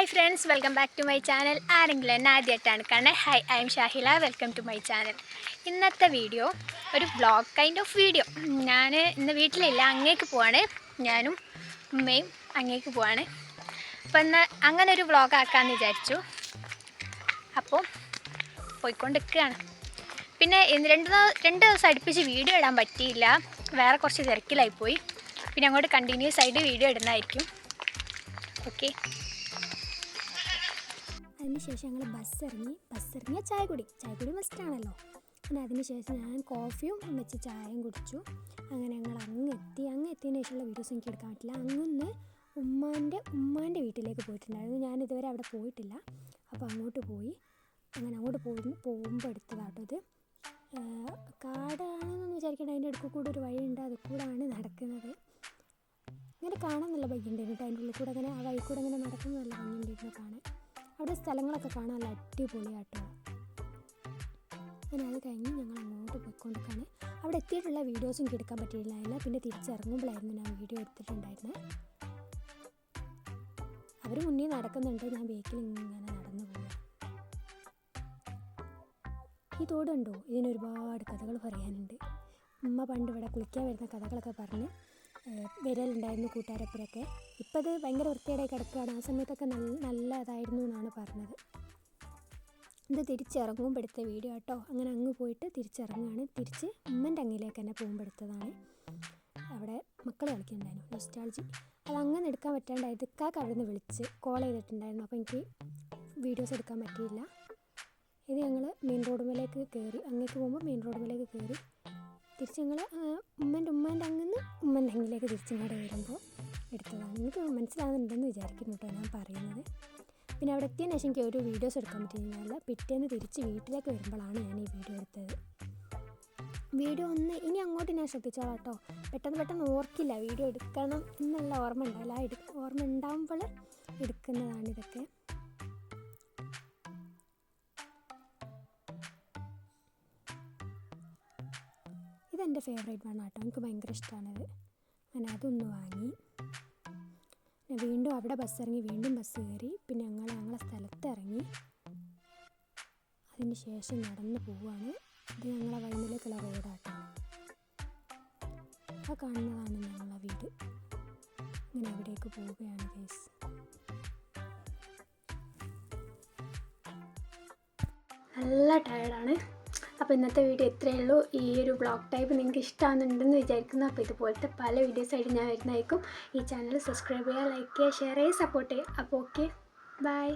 Hi friends, welcome back to my channel. ആരെങ്കിലും എന്നെ ആദ്യമായിട്ടാണ് കാണുന്നത്, hi, I am Shahila. Welcome to my channel. ഇന്നത്തെ വീഡിയോ ഒരു വ്ളോഗ് കൈൻഡ് ഓഫ് വീഡിയോ. ഞാൻ ഇന്ന് വീട്ടിലില്ല, അങ്ങേക്ക് പോവാണ്. ഞാനും ഉമ്മയും അങ്ങേക്ക് പോവാണ്. അപ്പോൾ ഇന്ന് അങ്ങനെ ഒരു വ്ളോഗ് ആക്കാമെന്ന് വിചാരിച്ചു. അപ്പോൾ പോയിക്കൊണ്ടിരിക്കുകയാണ്. പിന്നെ രണ്ട് ദിവസം അടുപ്പിച്ച് വീഡിയോ ഇടാൻ പറ്റിയില്ല, വേറെ കുറച്ച് തിരക്കിലായിപ്പോയി. പിന്നെ അങ്ങോട്ട് കണ്ടിന്യൂസ് ആയിട്ട് വീഡിയോ ഇടുന്നതായിരിക്കും. ഓക്കെ. അതിനുശേഷം ഞങ്ങൾ ബസ്സിറങ്ങിയ ചായ കുടി മസ്റ്റാണല്ലോ. പിന്നെ അതിനുശേഷം ഞാൻ കോഫിയും വെച്ച് ചായയും കുടിച്ചു. അങ്ങനെ ഞങ്ങൾ അങ്ങ് എത്തിയതിന് ശേഷമുള്ള വീഡിയോസ് എനിക്ക് എടുക്കാൻ പറ്റില്ല. അങ്ങൊന്ന് ഉമ്മാൻ്റെ വീട്ടിലേക്ക് പോയിട്ടുണ്ടായിരുന്നു. ഞാനിതുവരെ അവിടെ പോയിട്ടില്ല. അപ്പോൾ അങ്ങോട്ട് പോയി. അങ്ങനെ അങ്ങോട്ട് പോകുമ്പോൾ എടുത്തതാട്ടോ ഇത്. കാടാണെന്നൊന്നും വിചാരിക്കേണ്ട, അതിൻ്റെ അടുക്ക കൂടെ ഒരു വഴിയുണ്ട്, അത് കൂടാണ് നടക്കുന്നത്. ഇങ്ങനെ കാണാൻ നല്ല ഭംഗിയുണ്ടായിരുന്നു കേട്ടോ. അതിൻ്റെ ഉള്ളിൽ കൂടെ അങ്ങനെ ആ വഴി കൂടെ അങ്ങനെ നടക്കുന്നത് നല്ല ഭംഗിയുണ്ടായിരുന്നു കാണാൻ. അവിടെ സ്ഥലങ്ങളൊക്കെ കാണാൻ നല്ല അടിപൊളിയാട്ടോ. അങ്ങനെ അത് കഴിഞ്ഞ് ഞങ്ങൾ അങ്ങോട്ട് പോയിക്കൊണ്ടിരിക്കുകയാണ്. അവിടെ എത്തിയിട്ടുള്ള വീഡിയോസും എനിക്ക് എടുക്കാൻ പറ്റിയില്ല. പിന്നെ തിരിച്ചിറങ്ങുമ്പോഴായിരുന്നു ഞാൻ വീഡിയോ എടുത്തിട്ടുണ്ടായിരുന്നത്. അവർ മുന്നേ നടക്കുന്നുണ്ട്, ഞാൻ ബേക്കിൽ ഇങ്ങനെ നടന്നു പോവുക. ഈ തോടുണ്ടോ, ഇതിനൊരുപാട് കഥകൾ പറയാനുണ്ട്. ഉമ്മ പണ്ട് ഇവിടെ കുളിക്കാൻ വരുന്ന കഥകളൊക്കെ പറഞ്ഞ് വരലുണ്ടായിരുന്നു കൂട്ടുകാരപ്പുറമൊക്കെ. ഇപ്പം അത് ഭയങ്കര വൃത്തിയായി കിടക്കുകയാണ്. ആ സമയത്തൊക്കെ നല്ലതായിരുന്നു എന്നാണ് പറഞ്ഞത്. ഇത് തിരിച്ചിറങ്ങുമ്പോൾ വീഡിയോ കേട്ടോ. അങ്ങനെ അങ്ങ് പോയിട്ട് തിരിച്ചിറങ്ങുകയാണ്. തിരിച്ച് ഉമ്മൻ്റെ അങ്ങിലേക്ക് തന്നെ പോകുമ്പോൾ എടുത്തതാണ്. അവിടെ മക്കൾ കളിക്കുന്നുണ്ടായിരുന്നു, നൊസ്റ്റാൾജി. അത് അങ്ങനെ എടുക്കാൻ പറ്റാണ്ടായത് ഇക്കാക്ക് അവിടെ നിന്ന് വിളിച്ച് കോൾ ചെയ്തിട്ടുണ്ടായിരുന്നു. അപ്പോൾ എനിക്ക് വീഡിയോസ് എടുക്കാൻ പറ്റിയില്ല. ഇത് ഞങ്ങൾ മെയിൻ റോഡുമേലേക്ക് കയറി, അങ്ങേക്ക് പോകുമ്പോൾ മെയിൻ റോഡുമേലേക്ക് കയറി തിരിച്ച് ഞങ്ങൾ ഉമ്മൻ്റെ അങ്ങിലേക്ക് തിരിച്ചിങ്ങോട്ട് വരുമ്പോൾ എടുത്തതാണ്. എനിക്ക് മനസ്സിലാകുന്നുണ്ടെന്ന് വിചാരിക്കുന്നു കേട്ടോ ഞാൻ പറയുന്നത്. പിന്നെ അവിടെ എത്തിയതിന് ശേഷം എനിക്ക് ഒരു വീഡിയോസ് എടുക്കാൻ പറ്റിയിരുന്നില്ല. പിറ്റേന്ന് തിരിച്ച് വീട്ടിലേക്ക് വരുമ്പോഴാണ് ഞാൻ ഈ വീഡിയോ എടുത്തത്. വീഡിയോ ഇനി അങ്ങോട്ട് ഞാൻ ശ്രദ്ധിച്ചോളാം കേട്ടോ. പെട്ടെന്ന് ഓർക്കില്ല വീഡിയോ എടുക്കണം എന്നുള്ള ഓർമ്മ ഉണ്ടാവില്ല. ഓർമ്മ ഉണ്ടാകുമ്പോൾ എടുക്കുന്നതാണ് ഇതൊക്കെ. ഇതെൻ്റെ ഫേവറേറ്റ് ആണ് കേട്ടോ, എനിക്ക് ഭയങ്കര ഇഷ്ടമാണത്. അങ്ങനെ അതൊന്ന് വാങ്ങി. വീണ്ടും അവിടെ ബസ്സിറങ്ങി, വീണ്ടും ബസ് കയറി. പിന്നെ ഞങ്ങളെ സ്ഥലത്ത് ഇറങ്ങി. അതിന് ശേഷം നടന്ന് പോവുകയാണ്. ഇത് ഞങ്ങളെ വയലിലേക്കുള്ള റോഡാട്ടോ. ആ കാണുന്നതാണ് ഞങ്ങളെ വീട്. അങ്ങനെ അവിടേക്ക് പോവുകയാണ് ഗൈസ്. നല്ല ടയർഡാണ്. അപ്പോൾ ഇന്നത്തെ വീഡിയോ ഇത്രയേ ഉള്ളൂ. ഈ ഒരു വ്ളോഗ് ടൈപ്പ് നിങ്ങൾക്ക് ഇഷ്ടമാകുന്നുണ്ടെന്ന് വിചാരിക്കുന്നു. അപ്പോൾ ഇതുപോലത്തെ പല വീഡിയോസായിട്ട് ഞാൻ വരുന്നതായിരിക്കും. ഈ ചാനൽ സബ്സ്ക്രൈബ് ചെയ്യുക, ലൈക്ക് ചെയ്യുക, ഷെയർ ചെയ്യുക, സപ്പോർട്ട് ചെയ്യുക. അപ്പോൾ ഓക്കെ, ബൈ.